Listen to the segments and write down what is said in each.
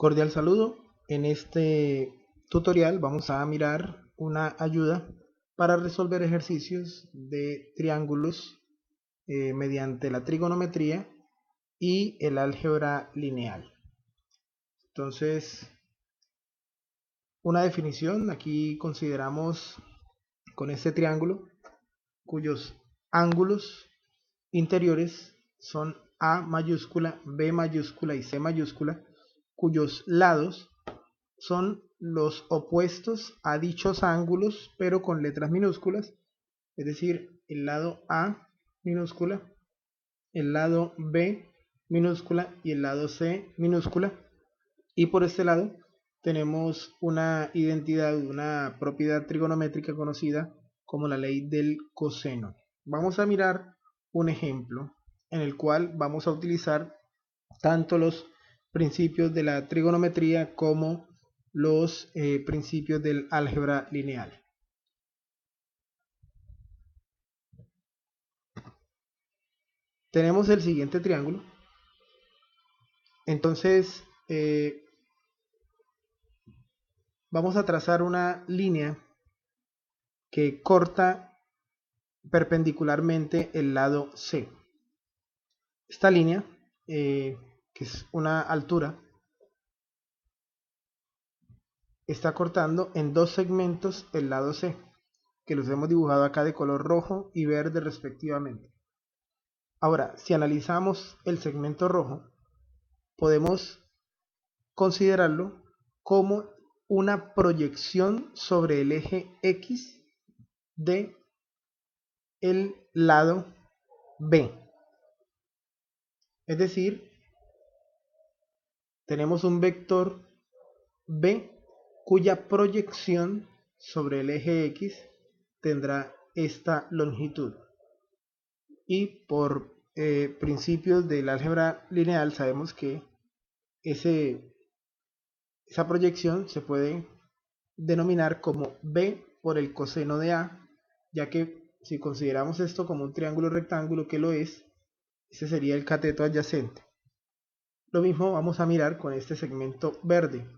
Cordial saludo. En este tutorial vamos a mirar una ayuda para resolver ejercicios de triángulos mediante la trigonometría y el álgebra lineal. Entonces, una definición, aquí consideramos con este triángulo cuyos ángulos interiores son A mayúscula, B mayúscula y C mayúscula, cuyos lados son los opuestos a dichos ángulos, pero con letras minúsculas, es decir, el lado A minúscula, el lado B minúscula y el lado C minúscula. Y por este lado tenemos una identidad, una propiedad trigonométrica conocida como la ley del coseno. Vamos a mirar un ejemplo en el cual vamos a utilizar tanto los principios de la trigonometría como los principios del álgebra lineal. Tenemos el siguiente triángulo. Entonces vamos a trazar una línea que corta perpendicularmente el lado C. Esta línea, que es una altura, está cortando en dos segmentos el lado C, que los hemos dibujado acá de color rojo y verde respectivamente. Ahora, si analizamos el segmento rojo, podemos considerarlo como una proyección sobre el eje X de el lado B. Es decir, tenemos un vector B cuya proyección sobre el eje X tendrá esta longitud. Y por principios del álgebra lineal sabemos que esa proyección se puede denominar como B por el coseno de A, ya que si consideramos esto como un triángulo rectángulo, que lo es, ese sería el cateto adyacente. Lo mismo vamos a mirar con este segmento verde.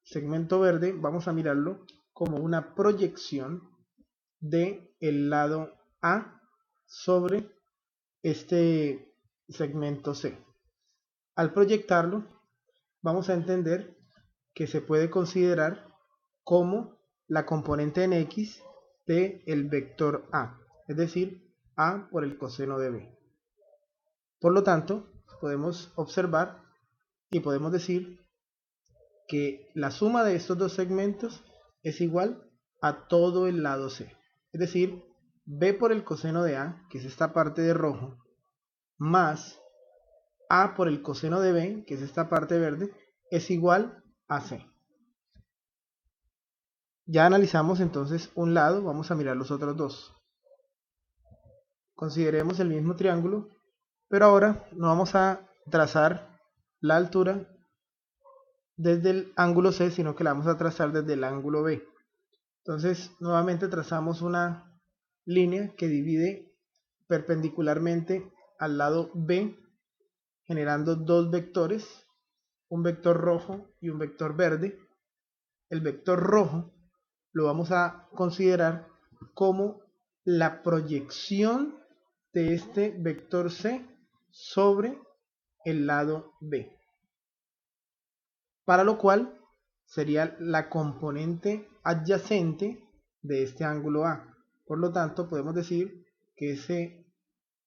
Segmento verde vamos a mirarlo como una proyección de el lado A sobre este segmento C. Al proyectarlo, vamos a entender que se puede considerar como la componente en X de el vector A, es decir, A por el coseno de B. Por lo tanto, podemos observar y podemos decir que la suma de estos dos segmentos es igual a todo el lado C. Es decir, B por el coseno de A, que es esta parte de rojo, más A por el coseno de B, que es esta parte verde, es igual a C. Ya analizamos entonces un lado, vamos a mirar los otros dos. Consideremos el mismo triángulo, pero ahora no vamos a trazar la altura desde el ángulo C, sino que la vamos a trazar desde el ángulo B. Entonces, nuevamente trazamos una línea que divide perpendicularmente al lado B, generando dos vectores, un vector rojo y un vector verde. El vector rojo lo vamos a considerar como la proyección de este vector C sobre el lado B, para lo cual sería la componente adyacente de este ángulo A. Por lo tanto, podemos decir que ese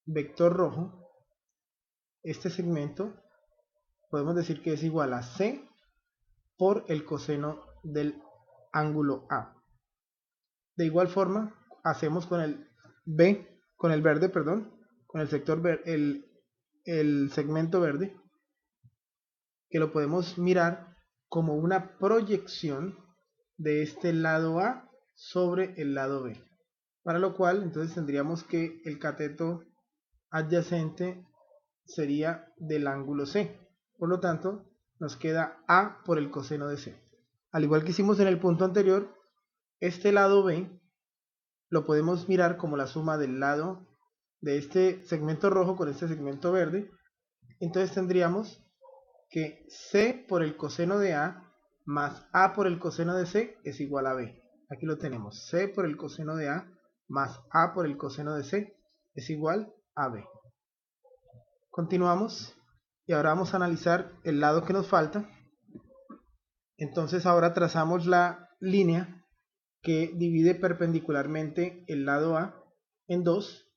vector rojo, este segmento, podemos decir que es igual a C por el coseno del ángulo A. De igual forma, hacemos con el verde, con el sector el segmento verde, que lo podemos mirar como una proyección de este lado A sobre el lado B, para lo cual entonces tendríamos que el cateto adyacente sería del ángulo C. Por lo tanto, nos queda A por el coseno de C. Al igual que hicimos en el punto anterior, este lado B lo podemos mirar como la suma del lado de este segmento rojo con este segmento verde. Entonces tendríamos que C por el coseno de A más A por el coseno de C es igual a B. Aquí lo tenemos, C por el coseno de A más A por el coseno de C es igual a B. Continuamos y ahora vamos a analizar el lado que nos falta. Entonces ahora trazamos la línea que divide perpendicularmente el lado A en dos.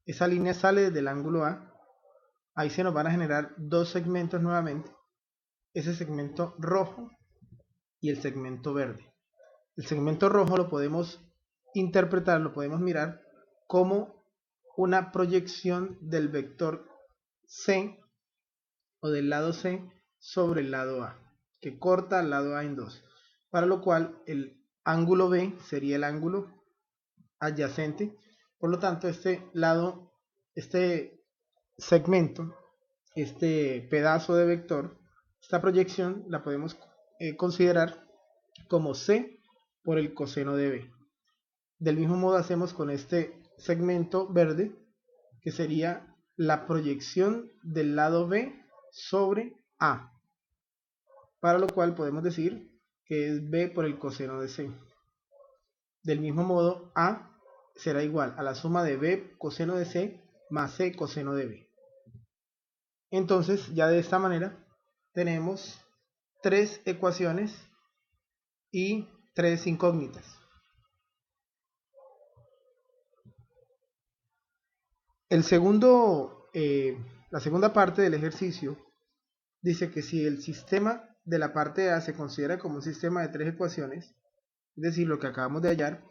Esa línea sale desde el ángulo A. Ahí se nos van a generar dos segmentos nuevamente. Ese segmento rojo y el segmento verde. El segmento rojo lo podemos interpretar, lo podemos mirar como una proyección del vector C o del lado C sobre el lado A, que corta al lado A en dos. Para lo cual el ángulo B sería el ángulo adyacente. Por lo tanto, este lado, este segmento, este pedazo de vector, esta proyección la podemos considerar como C por el coseno de B. Del mismo modo hacemos con este segmento verde, que sería la proyección del lado B sobre A, para lo cual podemos decir que es B por el coseno de C. Del mismo modo, A será igual a la suma de B coseno de C más C coseno de B. Entonces, ya de esta manera, tenemos tres ecuaciones y tres incógnitas. La segunda parte del ejercicio dice que si el sistema de la parte A se considera como un sistema de tres ecuaciones, es decir, lo que acabamos de hallar,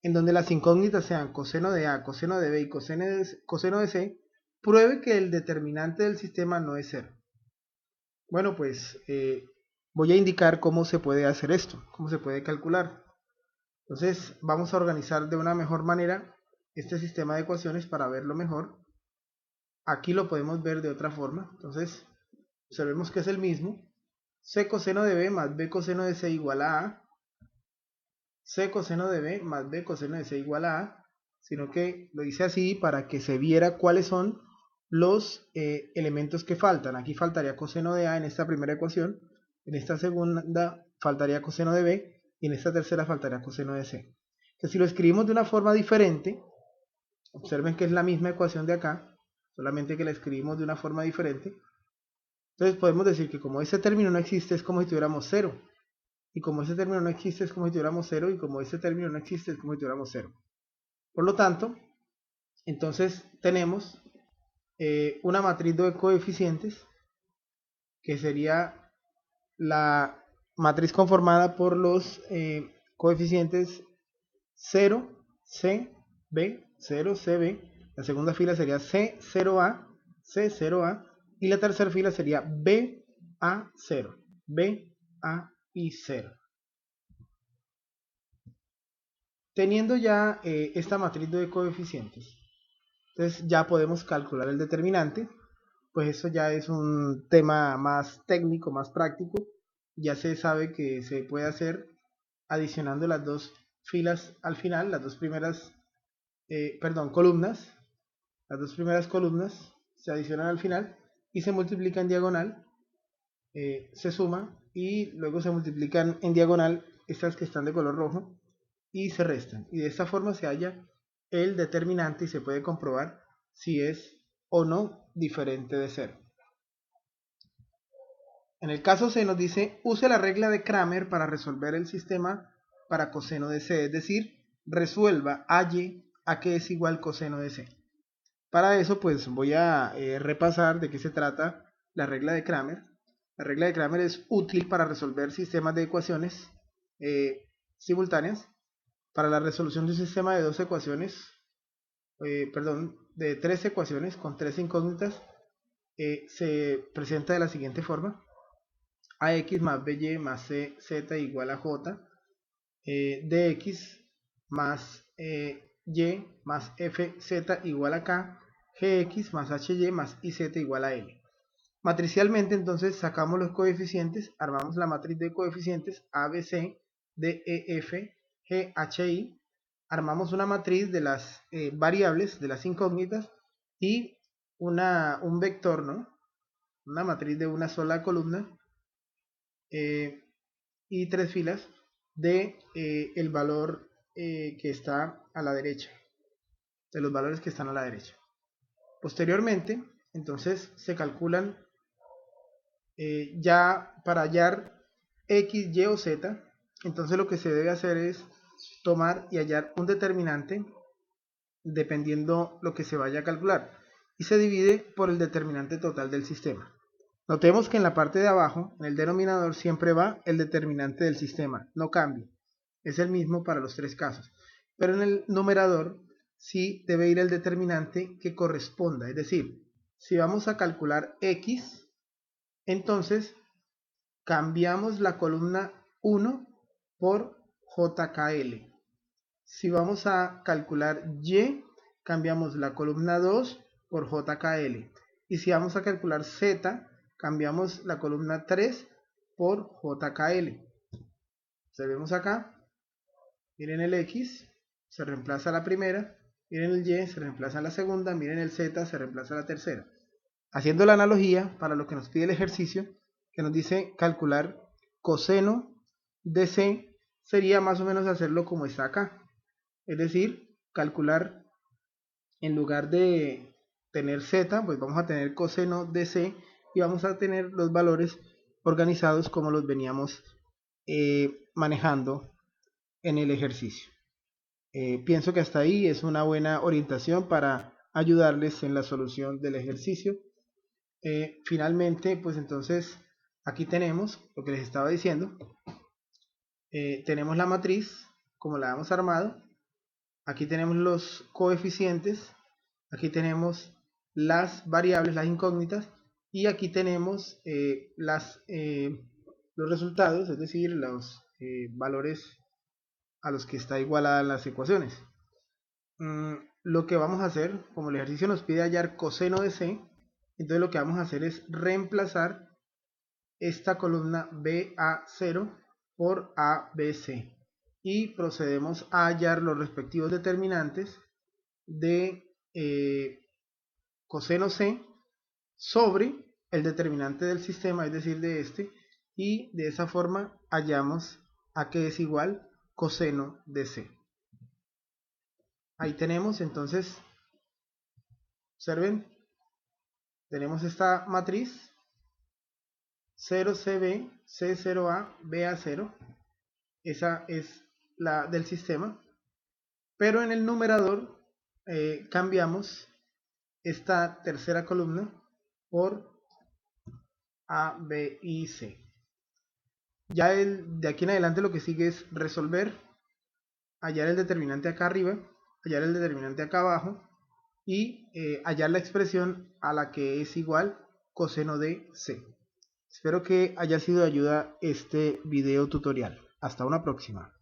en donde las incógnitas sean coseno de A, coseno de B y coseno de C, pruebe que el determinante del sistema no es cero. Bueno, pues voy a indicar cómo se puede hacer esto, cómo se puede calcular. Entonces vamos a organizar de una mejor manera este sistema de ecuaciones para verlo mejor. Aquí lo podemos ver de otra forma. Entonces observemos que es el mismo. C coseno de B más B coseno de C igual a A. C coseno de B más B coseno de C igual a A. Sino que lo hice así para que se viera cuáles son los elementos que faltan. Aquí faltaría coseno de A en esta primera ecuación. En esta segunda faltaría coseno de B. Y en esta tercera faltaría coseno de C. Que si lo escribimos de una forma diferente, observen que es la misma ecuación de acá, solamente que la escribimos de una forma diferente. Entonces podemos decir que como ese término no existe, es como si tuviéramos 0. Y como ese término no existe, es como si tuviéramos 0. Y como ese término no existe, es como si tuviéramos 0. Por lo tanto, entonces tenemos una matriz de coeficientes, que sería la matriz conformada por los coeficientes 0, C, B, 0, C, B. La segunda fila sería C, 0A, C, 0A. Y la tercera fila sería B, A, 0. B, A y 0. Teniendo ya esta matriz de coeficientes, entonces ya podemos calcular el determinante. Pues eso ya es un tema más técnico, más práctico. Ya se sabe que se puede hacer adicionando las dos filas al final, las dos primeras, columnas. Las dos primeras columnas se adicionan al final y se multiplican en diagonal, se suma y luego se multiplican en diagonal estas que están de color rojo y se restan. Y de esta forma se halla el determinante y se puede comprobar si es o no diferente de 0. En el caso C nos dice, use la regla de Cramer para resolver el sistema para coseno de C, es decir, resuelva halle a que es igual coseno de C. Para eso pues voy a repasar de qué se trata la regla de Cramer. La regla de Cramer es útil para resolver sistemas de ecuaciones simultáneas. Para la resolución de un sistema de dos ecuaciones, de tres ecuaciones con tres incógnitas, se presenta de la siguiente forma: ax más by más cz igual a j, dx más y más fz igual a k, gx más hy más iz igual a l. Matricialmente entonces sacamos los coeficientes, armamos la matriz de coeficientes ABC, DEF, GHI, armamos una matriz de las variables, de las incógnitas y un vector, ¿no? una matriz de una sola columna y 3 filas de el valor que está a la derecha, de los valores que están a la derecha. Posteriormente, entonces se calculan ya para hallar X, Y o Z. Entonces lo que se debe hacer es tomar y hallar un determinante dependiendo lo que se vaya a calcular, y se divide por el determinante total del sistema. Notemos que en la parte de abajo, en el denominador, siempre va el determinante del sistema, no cambia, es el mismo para los tres casos, pero en el numerador sí debe ir el determinante que corresponda, es decir, si vamos a calcular X, entonces cambiamos la columna 1 por JKL. Si vamos a calcular Y, cambiamos la columna 2 por JKL. Y si vamos a calcular Z, cambiamos la columna 3 por JKL. Observemos acá. Miren el X, se reemplaza la primera. Miren el Y, se reemplaza la segunda. Miren el Z, se reemplaza la tercera. Haciendo la analogía para lo que nos pide el ejercicio, que nos dice calcular coseno de C, sería más o menos hacerlo como está acá. Es decir, calcular, en lugar de tener Z, pues vamos a tener coseno de C y vamos a tener los valores organizados como los veníamos manejando en el ejercicio. Pienso que hasta ahí es una buena orientación para ayudarles en la solución del ejercicio. Finalmente, pues entonces aquí tenemos lo que les estaba diciendo. Tenemos la matriz como la hemos armado. Aquí tenemos los coeficientes, aquí tenemos las variables, las incógnitas, y aquí tenemos los resultados, es decir, los valores a los que está igualada las ecuaciones. Lo que vamos a hacer, como el ejercicio nos pide hallar coseno de C, entonces lo que vamos a hacer es reemplazar esta columna BA0 por ABC. Y procedemos a hallar los respectivos determinantes de coseno C sobre el determinante del sistema, es decir, de este, y de esa forma hallamos a que es igual coseno de C. Ahí tenemos entonces, observen, tenemos esta matriz 0CB, C0A, BA0, esa es la del sistema, pero en el numerador cambiamos esta tercera columna por A, B y C. Ya de aquí en adelante lo que sigue es resolver, hallar el determinante acá arriba, hallar el determinante acá abajo y hallar la expresión a la que es igual coseno de C. Espero que haya sido de ayuda este video tutorial. Hasta una próxima.